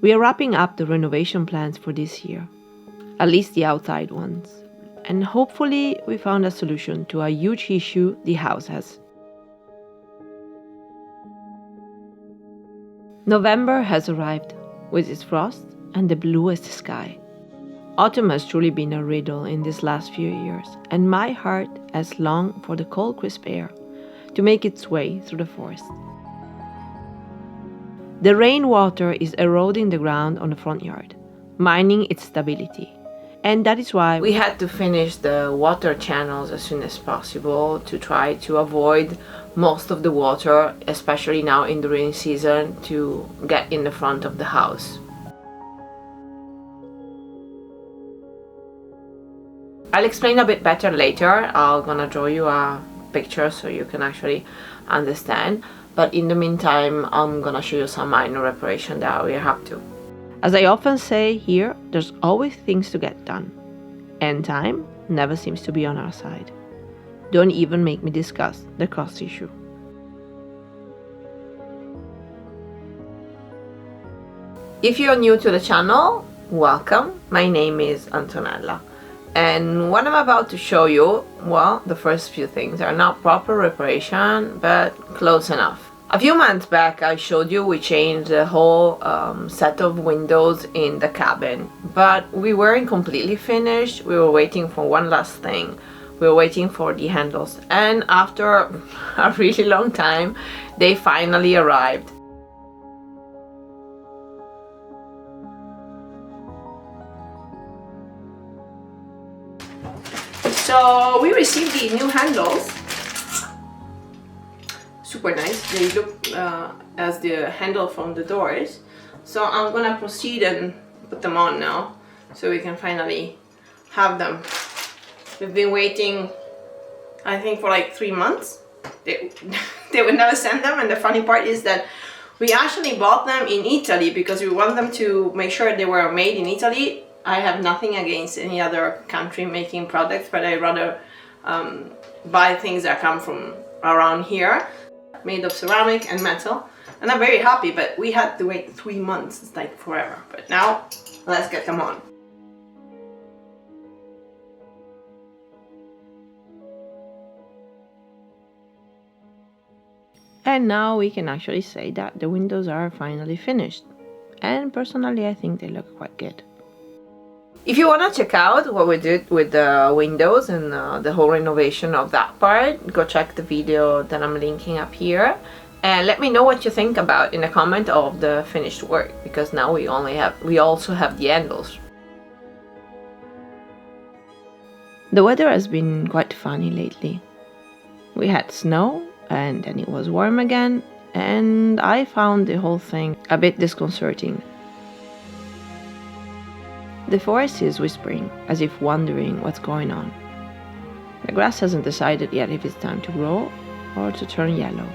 We are wrapping up the renovation plans for this year, at least the outside ones, and hopefully we found a solution to a huge issue the house has. November has arrived, with its frost and the bluest sky. Autumn has truly been a riddle in these last few years, and my heart has longed for the cold, crisp air to make its way through the forest. The rainwater is eroding the ground on the front yard, mining its stability. And that is why we had to finish the water channels as soon as possible to try to avoid most of the water, especially now in the rainy season, to get in the front of the house. I'll explain a bit better later. I'm gonna draw you a picture so you can actually understand. But in the meantime, I'm gonna show you some minor reparation that we have to. As I often say here, there's always things to get done. And time never seems to be on our side. Don't even make me discuss the cost issue. If you're new to the channel, welcome. My name is Antonella. And what I'm about to show you, well, the first few things are not proper reparation, but close enough. A few months back I showed you we changed the whole set of windows in the cabin, but we weren't completely finished. We were waiting for one last thing. We were waiting for the handles, and after a really long time they finally arrived. So we received the new handles. Super nice. They look as the handle from the doors. So I'm gonna proceed and put them on now so we can finally have them. We've been waiting, I think, for like 3 months. They would never send them, and the funny part is that we actually bought them in Italy because we want them to make sure they were made in Italy. I have nothing against any other country making products, but I'd rather buy things that come from around here, made of ceramic and metal, and I'm very happy. But we had to wait 3 months. It's like forever. But now let's get them on. And now we can actually say that the windows are finally finished, and personally I think they look quite good. If you want to check out what we did with the windows and the whole renovation of that part, go check the video that I'm linking up here, and let me know what you think about in the comment of the finished work, because now we also have the handles. The weather has been quite funny lately. We had snow and then it was warm again, and I found the whole thing a bit disconcerting. The forest is whispering, as if wondering what's going on. The grass hasn't decided yet if it's time to grow or to turn yellow.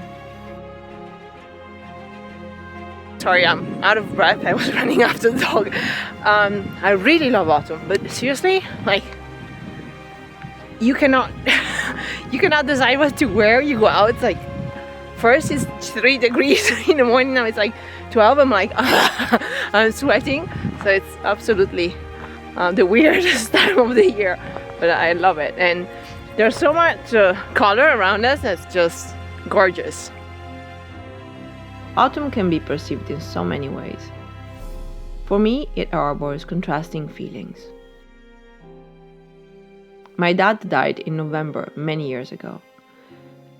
Sorry, I'm out of breath. I was running after the dog. I really love autumn, but seriously, like, you cannot decide what to wear. You go out, it's like, first it's 3 degrees in the morning, now it's like 12. I'm like, I'm sweating. So it's absolutely the weirdest time of the year, but I love it. And there's so much color around us that's just gorgeous. Autumn can be perceived in so many ways. For me, it harbors contrasting feelings. My dad died in November many years ago,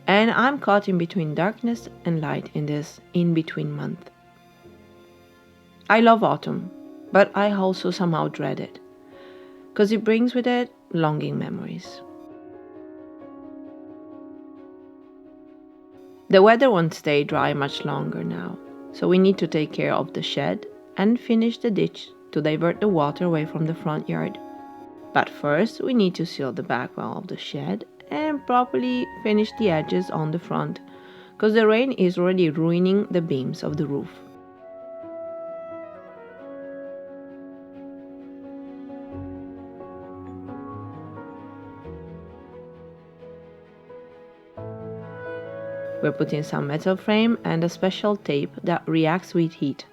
and I'm caught in between darkness and light in this in-between month. I love autumn, but I also somehow dread it, because it brings with it longing memories. The weather won't stay dry much longer now, so we need to take care of the shed and finish the ditch to divert the water away from the front yard. But first we need to seal the back wall of the shed and properly finish the edges on the front, because the rain is already ruining the beams of the roof. We're putting some metal frame and a special tape that reacts with heat.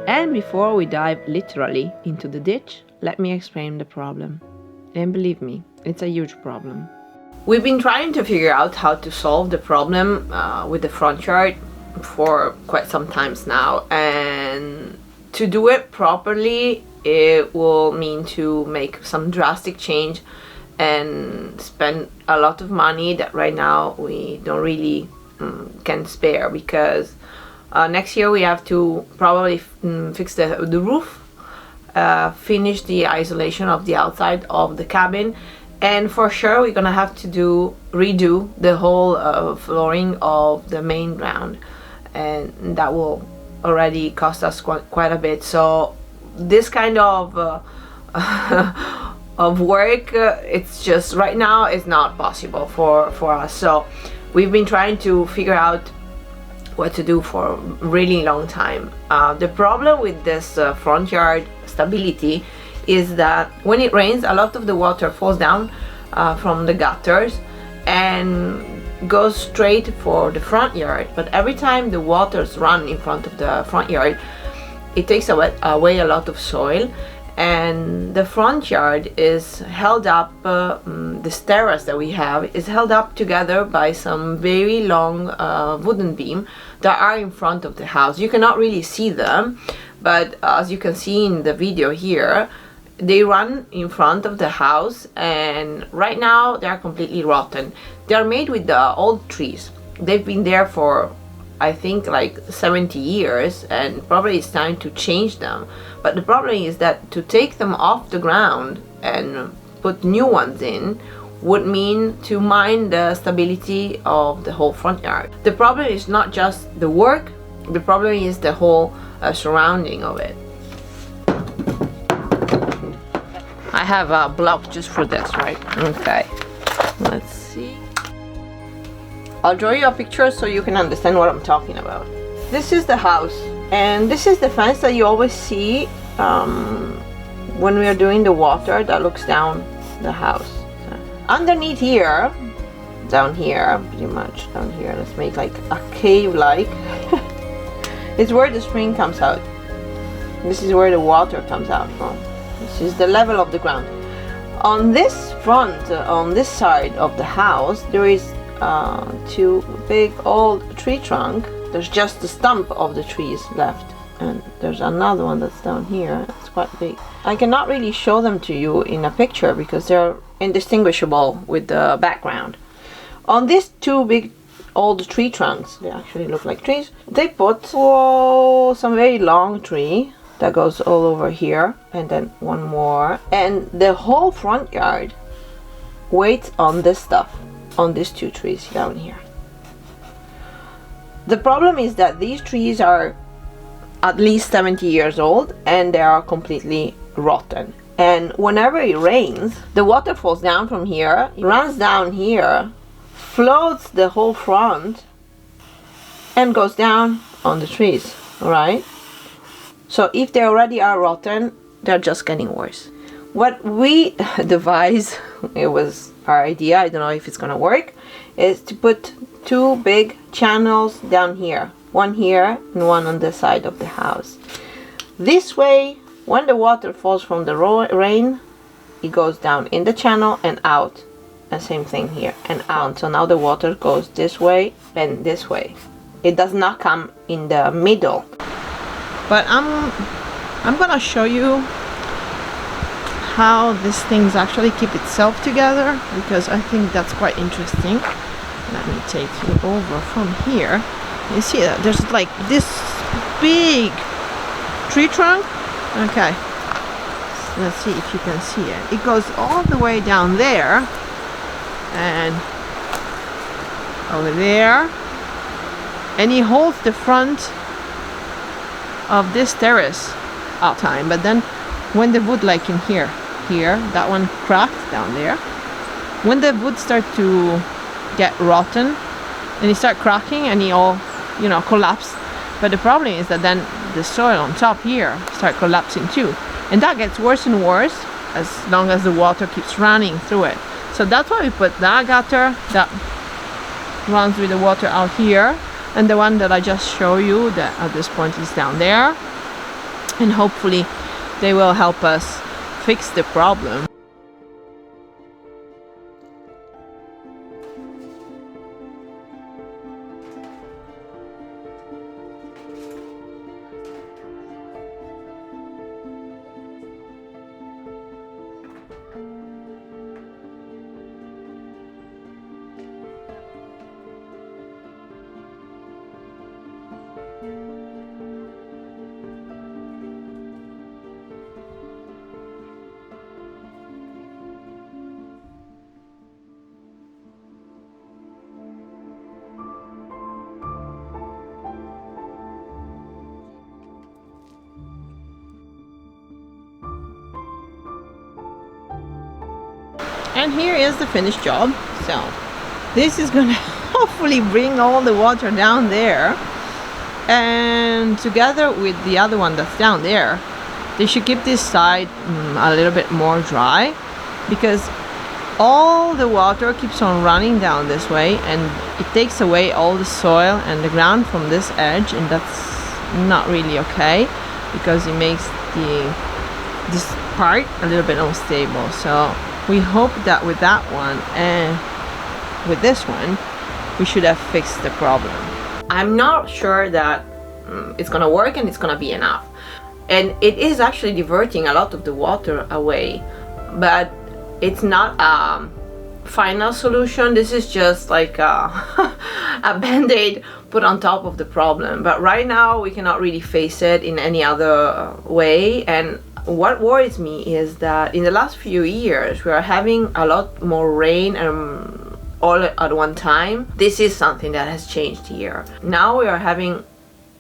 And before we dive literally into the ditch, let me explain the problem. And believe me, it's a huge problem. We've been trying to figure out how to solve the problem with the front yard for quite some times now, and to do it properly it will mean to make some drastic change and spend a lot of money that right now we don't really can spare, because next year we have to probably fix the roof, finish the isolation of the outside of the cabin, and for sure we're gonna have to redo the whole flooring of the main ground, and that will already cost us quite a bit. So this kind of of work, it's just right now it's not possible for us. So we've been trying to figure out what to do for a really long time. The problem with this front yard stability is that when it rains, a lot of the water falls down from the gutters and goes straight for the front yard. But every time the waters run in front of the front yard, it takes away a lot of soil, and the front yard is held up, this terrace that we have is held up together by some very long wooden beam that are in front of the house. You cannot really see them, but as you can see in the video here, they run in front of the house, and right now they are completely rotten. They are made with the old trees. They've been there for, I think, like 70 years, and probably it's time to change them. But the problem is that to take them off the ground and put new ones in would mean to mine the stability of the whole front yard. The problem is not just the work, the problem is the whole surrounding of it. I have a block just for this, right? Okay, let's see. I'll draw you a picture so you can understand what I'm talking about. This is the house, and this is the fence that you always see when we are doing the water that looks down the house. So, underneath here, down here, pretty much down here, let's make like a cave-like, is where the spring comes out. This is where the water comes out from. This is the level of the ground. On this front, on this side of the house, there is two big old tree trunk. There's just the stump of the trees left, and there's another one that's down here. It's quite big. I cannot really show them to you in a picture because they're indistinguishable with the background. On these two big old tree trunks, they actually look like trees, they put some very long tree that goes all over here, and then one more, and the whole front yard waits on this stuff, on these two trees down here. The problem is that these trees are at least 70 years old and they are completely rotten, and whenever it rains, the water falls down from here, runs down here, floats the whole front and goes down on the trees, right? So if they already are rotten, they're just getting worse. What we devised, it was our idea, I don't know if it's gonna work, is to put two big channels down here. One here and one on the side of the house. This way, when the water falls from the rain, it goes down in the channel and out. And same thing here, and out. So now the water goes this way and this way. It does not come in the middle. But I'm gonna show you how these things actually keep itself together, because I think that's quite interesting. Let me take you over from here. You see that there's like this big tree trunk. Okay, let's see if you can see it. It goes all the way down there and over there, and he holds the front of this terrace all time. But then when the wood, like in here, that one cracked down there, when the wood start to get rotten and it start cracking and it all, you know, collapse. But the problem is that then the soil on top here start collapsing too, and that gets worse and worse as long as the water keeps running through it. So that's why we put that gutter that runs with the water out here, and the one that I just showed you that at this point is down there. and hopefully they will help us fix the problem. And here is the finished job. So this is gonna hopefully bring all the water down there, and together with the other one that's down there, they should keep this side a little bit more dry, because all the water keeps on running down this way and it takes away all the soil and the ground from this edge, and that's not really okay because it makes this part a little bit unstable. So we hope that with that one and with this one we should have fixed the problem. I'm not sure that it's gonna work and it's gonna be enough, and it is actually diverting a lot of the water away, but it's not a final solution. This is just like a band-aid put on top of the problem, but right now we cannot really face it in any other way. And what worries me is that in the last few years we are having a lot more rain and all at one time. This is something that has changed here. Now we are having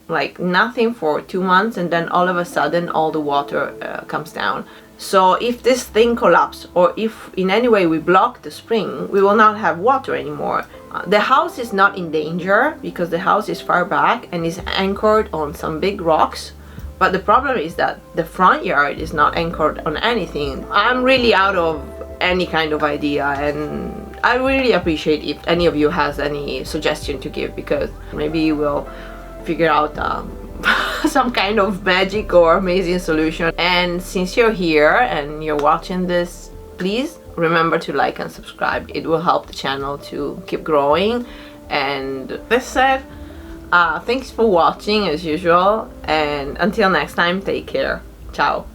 like nothing for 2 months, and then all of a sudden all the water comes down. So if this thing collapses, or if in any way we block the spring, we will not have water anymore. The house is not in danger because the house is far back and is anchored on some big rocks, but the problem is that the front yard is not anchored on anything. I'm really out of any kind of idea, and I really appreciate if any of you has any suggestion to give, because maybe we'll figure out some kind of magic or amazing solution. And since you're here and you're watching this, please remember to like and subscribe. It will help the channel to keep growing. And this said, thanks for watching as usual, and until next time, take care. Ciao.